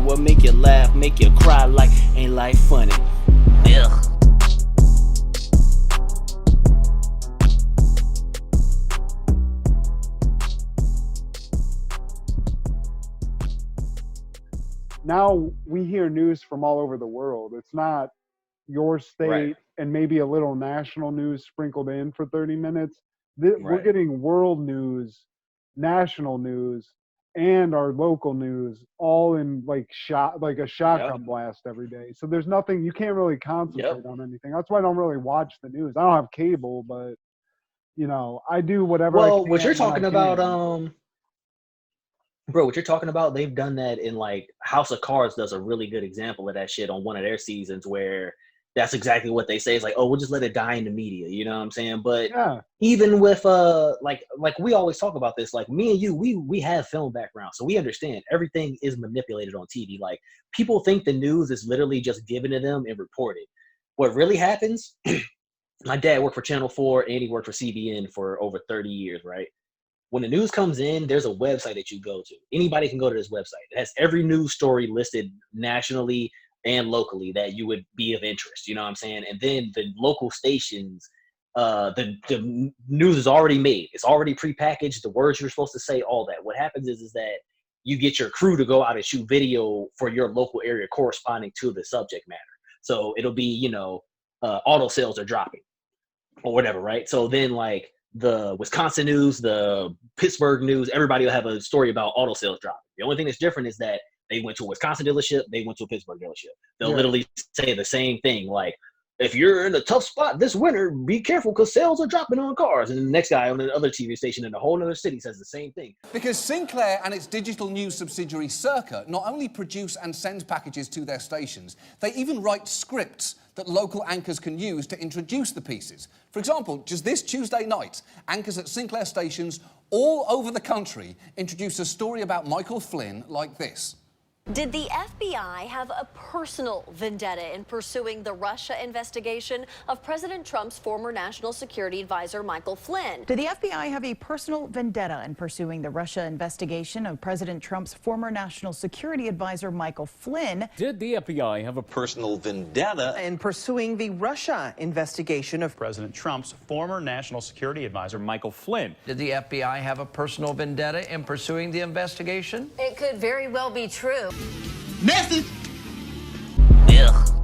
what make you laugh, make you cry like ain't life funny. Ugh. Now we hear news from all over the world. It's not your state Right. and maybe a little national news sprinkled in for 30 minutes. We're Right. getting world news, national news, and our local news all in like a shotgun blast every day. So there's nothing, you can't really concentrate on anything. That's why I don't really watch the news. I don't have cable, but I do whatever I Well, can what you're when I talking about, can. bro, what you're talking about, they've done that in like House of Cards does a really good example of that shit on one of their seasons where that's exactly what they say. It's like, oh, we'll just let it die in the media. You know what I'm saying? But Yeah. even with like we always talk about this, like me and you, we have film background, so we understand everything is manipulated on TV. Like people think the news is literally just given to them and reported. What really happens, my dad worked for Channel 4 and he worked for CBN for over 30 years, right? When the news comes in, there's a website that you go to. Anybody can go to this website. It has every news story listed nationally and locally that you would be of interest. You know what I'm saying? And then the local stations, the news is already made. It's already prepackaged. The words you're supposed to say, all that. What happens is that you get your crew to go out and shoot video for your local area corresponding to the subject matter. So it'll be, auto sales are dropping or whatever, right? So then like, the Wisconsin news, the Pittsburgh news, everybody will have a story about auto sales dropping. The only thing that's different is that they went to a Wisconsin dealership, they went to a Pittsburgh dealership. They'll literally say the same thing, like, if you're in a tough spot this winter, be careful because sales are dropping on cars. And the next guy on another TV station in a whole other city says the same thing. Because Sinclair and its digital news subsidiary Circa not only produce and send packages to their stations, they even write scripts that local anchors can use to introduce the pieces. For example, just this Tuesday night, anchors at Sinclair stations all over the country introduce a story about Michael Flynn like this. Did the FBI have a personal vendetta in pursuing the Russia investigation of President Trump's former national security advisor, Michael Flynn? Did the FBI have a personal vendetta in pursuing the Russia investigation of President Trump's former national security advisor, Michael Flynn? Did the FBI have a personal vendetta in pursuing the Russia investigation of President Trump's former national security advisor, Michael Flynn? Did the FBI have a personal vendetta in pursuing the investigation? It could very well be true. Ugh.